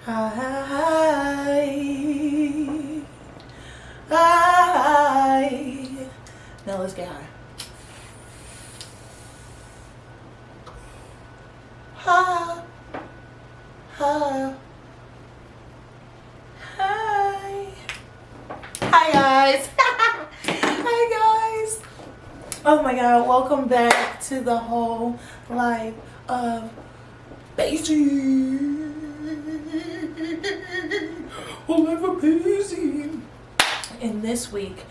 Hi. Hi. Now let's get high. Ha. Ha. Hi. Hi guys. Hi guys. Oh my god, welcome back to the whole life of Baezy. Whole life of Baezy. And this week,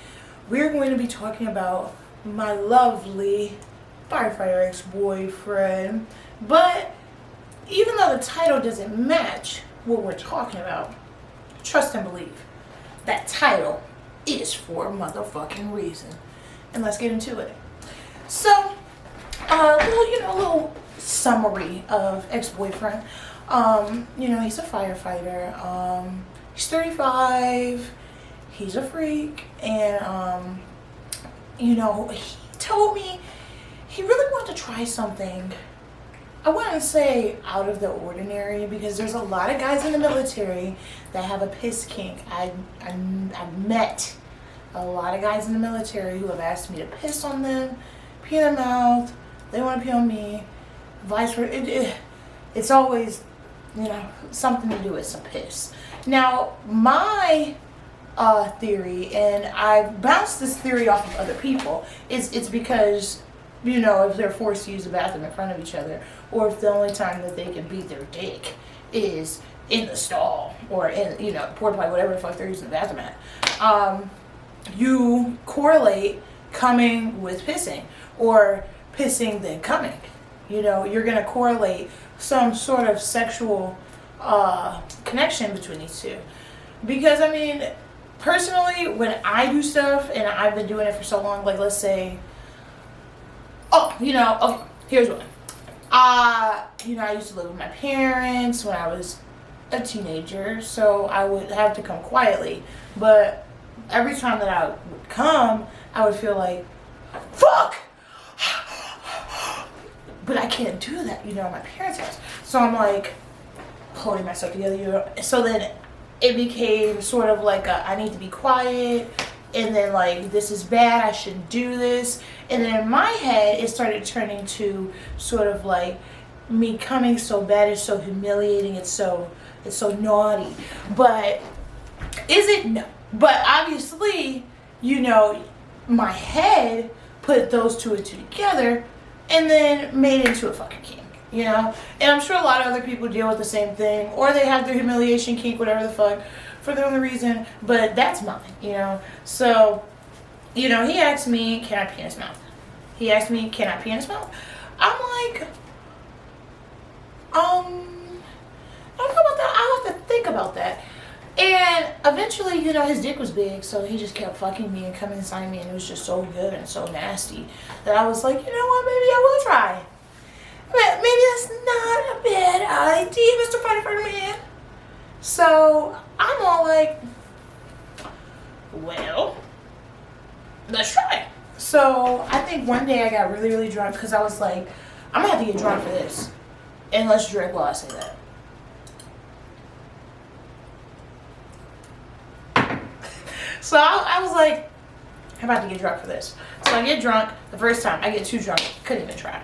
we're going to be talking about my lovely firefighter ex-boyfriend. But even though the title doesn't match what we're talking about, trust and believe that title is for a motherfucking reason. And let's get into it. So, a little summary of ex-boyfriend. He's a firefighter. He's 35. He's a freak, and he told me he really wanted to try something. I wouldn't say out of the ordinary, because there's a lot of guys in the military that have a piss kink. I've met a lot of guys in the military who have asked me to piss on them, pee in their mouth. They want to pee on me, vice versa. It's always, something to do with some piss. Now, my theory, and I've bounced this theory off of other people, it's because, if they're forced to use the bathroom in front of each other, or if the only time that they can beat their dick is in the stall, or in, porta potty, whatever the fuck they're using the bathroom at, you correlate coming with pissing, or pissing then coming. You're going to correlate some sort of sexual connection between these two. Because, personally, when I do stuff, and I've been doing it for so long, like, let's say, okay, here's one. I used to live with my parents when I was a teenager, so I would have to come quietly. But every time that I would come, I would feel like, fuck! But I can't do that, at my parents' house. So I'm like, holding myself together, So then it became sort of like I need to be quiet, and then like, this is bad, I shouldn't do this. And then in my head, it started turning to sort of like me coming so bad, it's so humiliating, it's so naughty. But is it? No. But obviously, my head put those two and two together and then made it into a fucking kink. And I'm sure a lot of other people deal with the same thing, or they have their humiliation kink, whatever the fuck, for their own reason, but that's mine, So, he asked me, can I pee in his mouth? He asked me, can I pee in his mouth? I'm like, I don't know about that. I'll have to think about that. And eventually, his dick was big, so he just kept fucking me and coming inside me, and it was just so good and so nasty that I was like, you know what, maybe I will try. But maybe that's not a bad idea, Mr. Firefighter Man. So I'm all like, well, let's try. So I think one day I got really, really drunk, because I was like, I'm gonna have to get drunk for this, and let's drink while I say that. So I was like, I'm about to get drunk for this. So I get drunk. The first time I get too drunk, couldn't even try.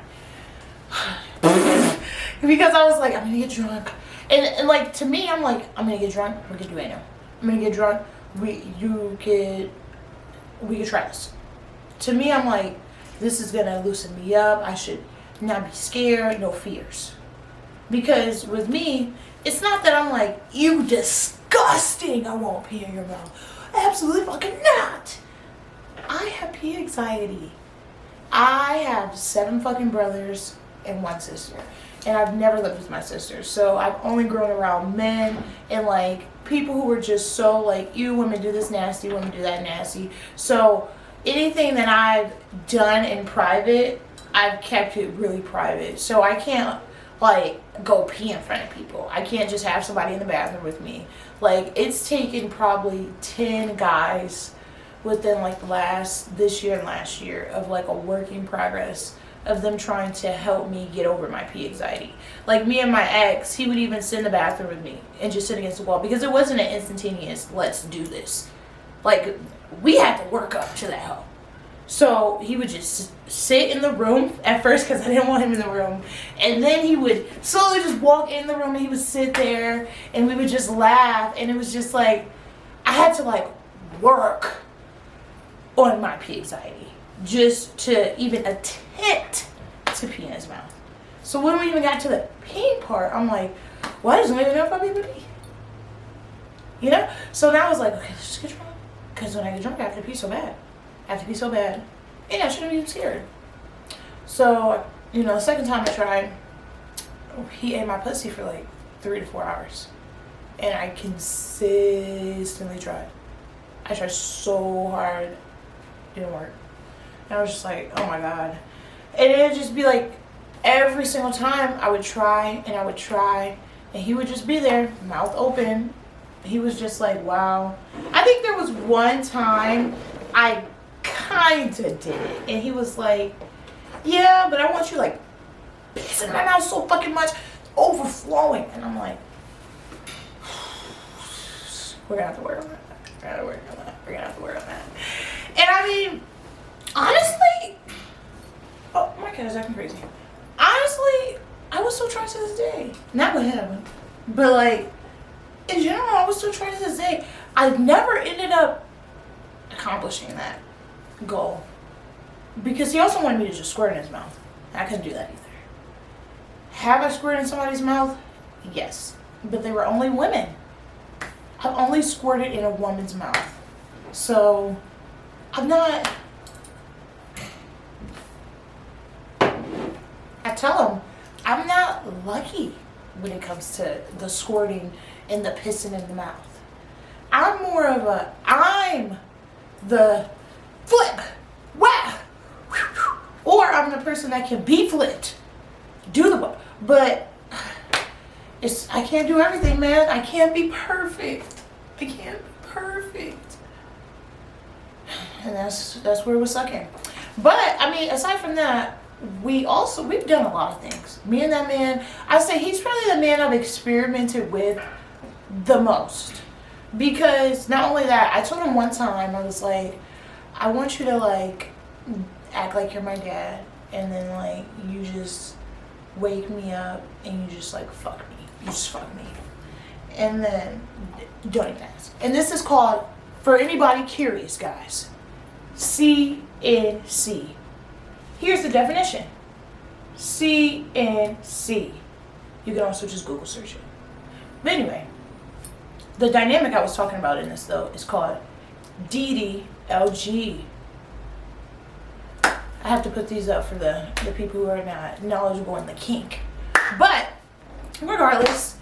Because I was like, I'm gonna get drunk, and like, to me, I'm like, I'm gonna get drunk, we can do it now. I'm gonna get drunk, we can try this. To me, I'm like, this is gonna loosen me up. I should not be scared, no fears. Because with me, it's not that I'm like, you disgusting, I won't pee in your mouth. Absolutely fucking not. I have pee anxiety. I have 7 fucking brothers and 1 sister, and I've never lived with my sister, so I've only grown around men and like people who were just so like, you women do this nasty, women do that nasty. So anything that I've done in private, I've kept it really private. So I can't like go pee in front of people. I can't just have somebody in the bathroom with me. Like, it's taken probably 10 guys within like this year and last year of like a work in progress of them trying to help me get over my pee anxiety. Like me and my ex, he would even sit in the bathroom with me and just sit against the wall because it wasn't an instantaneous, let's do this. Like, we had to work up to that help. So he would just sit in the room at first because I didn't want him in the room. And then he would slowly just walk in the room and he would sit there and we would just laugh. And it was just like, I had to like work on my pee anxiety just to even attempt to pee in his mouth. So when we even got to the peeing part, I'm like, well, I just don't even know if I'll be able to pee. You know? So now I was like, okay, let's just get drunk. Because when I get drunk, I have to pee so bad. I have to pee so bad. And I shouldn't be scared. So, you know, the second time I tried, he ate my pussy for like 3 to 4 hours. And I consistently tried. I tried so hard. It didn't work. And I was just like, oh my God. And it would just be like, every single time I would try and I would try. And he would just be there, mouth open. He was just like, wow. I think there was one time I kind of did it. And he was like, yeah, but I want you like pissing in my mouth so fucking much, overflowing. And I'm like, we're gonna have to work on that. We're gonna have to work on that. And I mean, honestly, oh, my cat is acting crazy. Honestly, I was still trying to this day. Not with him, but like, in general, I was still trying to this day. I never ended up accomplishing that goal. Because he also wanted me to just squirt in his mouth. I couldn't do that either. Have I squirted in somebody's mouth? Yes. But they were only women. I've only squirted in a woman's mouth. So, I'm not... I tell him, I'm not lucky when it comes to the squirting and the pissing in the mouth. I'm more of a, I'm the flip, whack, or I'm the person that can be flipped, do the, but it's, I can't do everything, man. I can't be perfect. I can't be perfect. And that's where we're sucking. But, I mean, aside from that, we've done a lot of things. Me and that man, I say he's probably the man I've experimented with the most. Because not only that, I told him one time, I was like, I want you to like act like you're my dad, and then like you just wake me up and you just like fuck me. You just fuck me. And then don't even ask. And this is called, for anybody curious, guys, CNC. Here's the definition. CNC. You can also just Google search it. But anyway, the dynamic I was talking about in this though is called DDLG. I have to put these up for the people who are not knowledgeable in the kink. But regardless,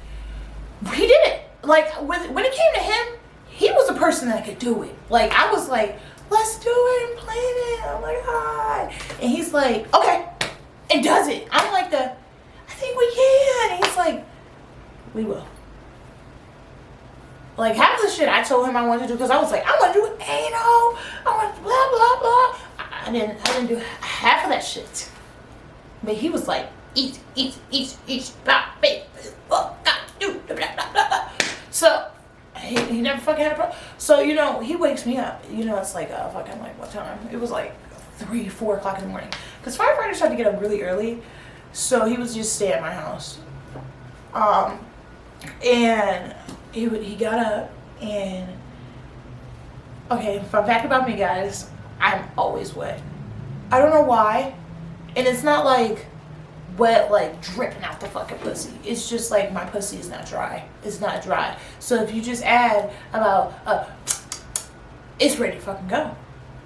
he did it. Like when it came to him, he was the person that could do it. Like I was like, let's do it and plan it. I'm like, hi. And he's like, okay. And does it. I'm like I think we can. And he's like, we will. Like half of the shit I told him I wanted to do, because I was like, I want to do anal. I want to blah, blah, blah. I didn't do half of that shit. But he was like, eat, blah, blah, blah. So, he never fucking had a problem. So, you know, he wakes me up. You know, it's like, fucking like what time? It was like 3, 4 o'clock in the morning. Because firefighters had to get up really early. So he was just stay at my house. And he got up and, okay, fun fact about me, guys, I'm always wet. I don't know why. And it's not like wet, like dripping out the fucking pussy. It's just like my pussy is not dry. It's not dry. So if you just add about, it's ready to fucking go.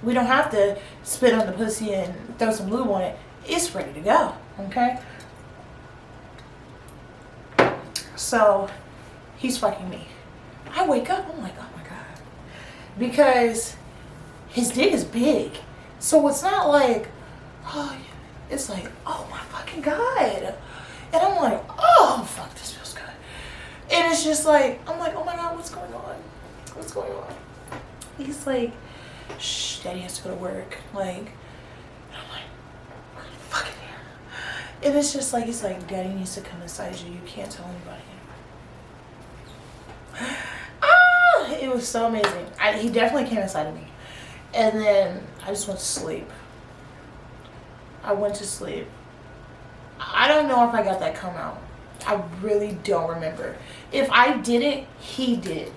We don't have to spit on the pussy and throw some lube on it. It's ready to go, okay? So he's fucking me. I wake up, I'm like, oh my God. Because his dick is big. So it's not like, oh, it's like, oh my fucking God. And I'm like, oh, fuck, this feels good. And it's just like, I'm like, oh my God, what's going on? What's going on? He's like, shh, daddy has to go to work. Like, and I'm like, fucking And it's just like, it's like, daddy needs to come inside you. You can't tell anybody. Ah, it was so amazing. He definitely came inside of me. And then I just went to sleep. I went to sleep. I don't know if I got that come out. I really don't remember. If I didn't, he did.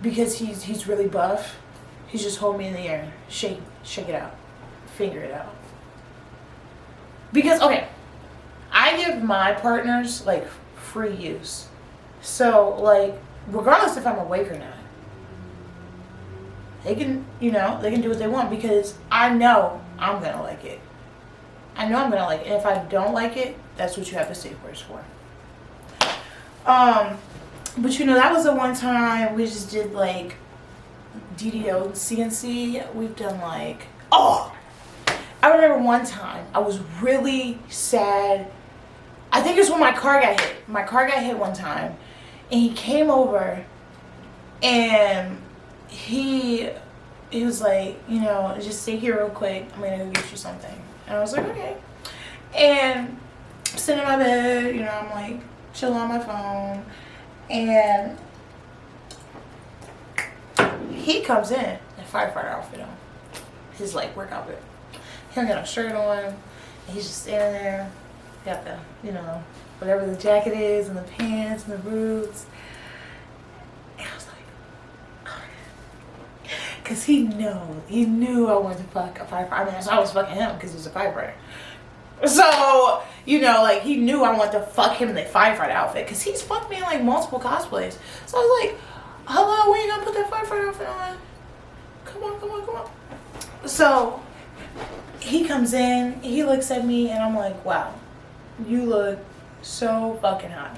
Because he's really buff. He's just holding me in the air. Shake it out. Finger it out. Because, okay, I give my partners, like, free use. So, like, regardless if I'm awake or not, they can, you know, they can do what they want because I know I'm going to like it. I know I'm going to like it. And if I don't like it, that's what you have the safe words for. But, you know, that was the one time we just did, like, DDO and CNC. We've done, like, oh! I remember one time I was really sad. I think it was when my car got hit. My car got hit one time. And he came over and he was like, you know, just stay here real quick. I'm going to go get you something. And I was like, okay. And I'm sitting in my bed, you know, I'm like chilling on my phone. And he comes in a firefighter outfit on. His like work outfit. He don't got no shirt on. And he's just standing there. Got the, you know, whatever the jacket is and the pants and the boots. And I was like, oh yeah. Because he knew I wanted to fuck a firefighter. I mean, so I was fucking him because he's a firefighter. So, you know, like, he knew I wanted to fuck him in the firefighter outfit because he's fucked me in, like, multiple cosplays. So I was like, hello, when you gonna put that firefighter outfit on? Come on. So, he comes in, he looks at me, and I'm like, wow, you look so fucking hot.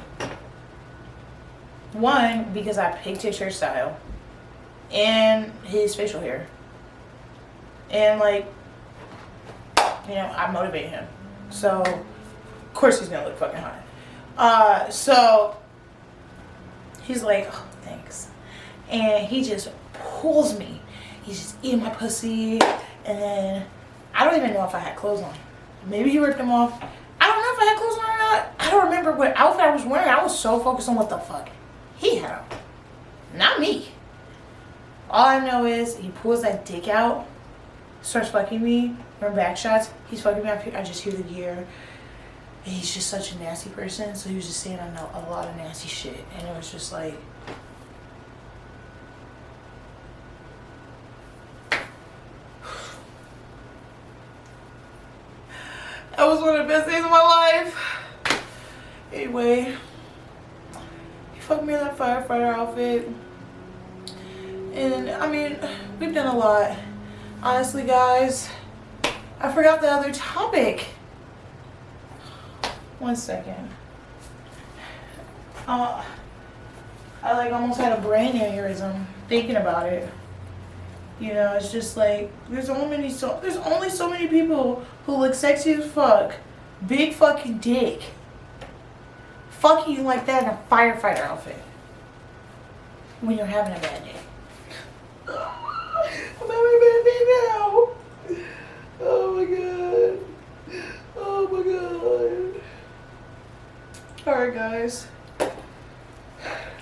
One, because I picked his hairstyle and his facial hair. And, like, you know, I motivate him. So, of course he's gonna look fucking hot. So, he's like, oh, thanks. And he just pulls me. He's just eating my pussy. And then, I don't even know if I had clothes on. Maybe he ripped them off. I don't know if I had clothes on or not. I don't remember what outfit I was wearing. I was so focused on what the fuck he had on. Not me. All I know is he pulls that dick out, starts fucking me. From back shots, he's fucking me up here. I just hear the gear. And he's just such a nasty person. So he was just saying I know a lot of nasty shit. And it was just like, that was one of the best days of my life. Anyway, he fucked me in that firefighter outfit. And I mean, we've done a lot. Honestly, guys, I forgot the other topic. One second. I like almost had a brain aneurysm thinking about it. You know, it's just like there's only so many people who look sexy as fuck, big fucking dick, fucking you like that in a firefighter outfit when you're having a bad day. I'm having a bad day now. Oh my god. Oh my god. Alright, guys.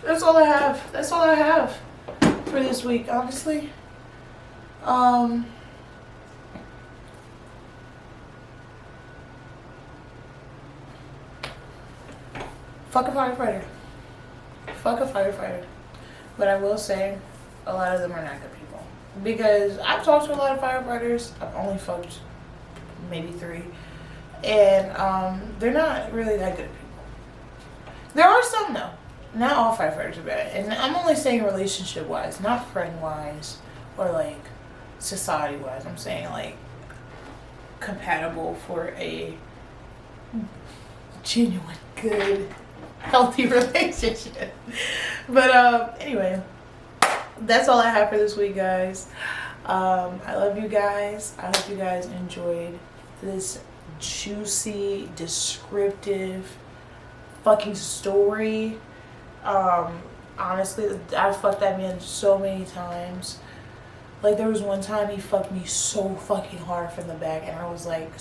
That's all I have. That's all I have for this week, honestly. Fuck a firefighter. Fuck a firefighter. But I will say, a lot of them are not good people. Because I've talked to a lot of firefighters. I've only fucked maybe 3. And they're not really that good people. There are some though. Not all firefighters are bad. And I'm only saying relationship wise, not friend wise or like society wise. I'm saying like compatible for a genuine, good, healthy relationship. But anyway, that's all I have for this week, guys. I love you guys. I hope you guys enjoyed this juicy, descriptive fucking story. Honestly, I fucked that man so many times. Like, there was one time he fucked me so fucking hard from the back, and I was like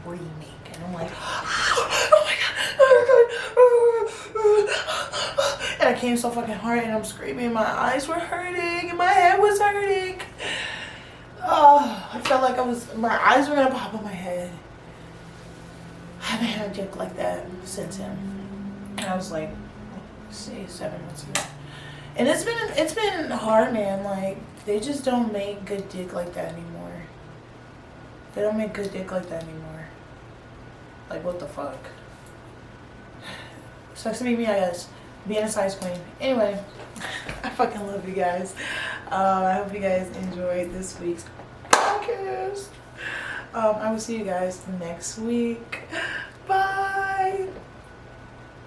screaming. And I'm like, oh my God, oh my God. And I came so fucking hard and I'm screaming. My eyes were hurting and my head was hurting. Oh, I felt like my eyes were gonna pop in my head. I haven't had a dick like that since him. And I was like, say 7 months ago. And it's been hard, man. Like, they just don't make good dick like that anymore. They don't make good dick like that anymore. Like, what the fuck? Sucks to be me, I guess. Being a size queen. Anyway, I fucking love you guys. I hope you guys enjoyed this week's podcast. I will see you guys next week.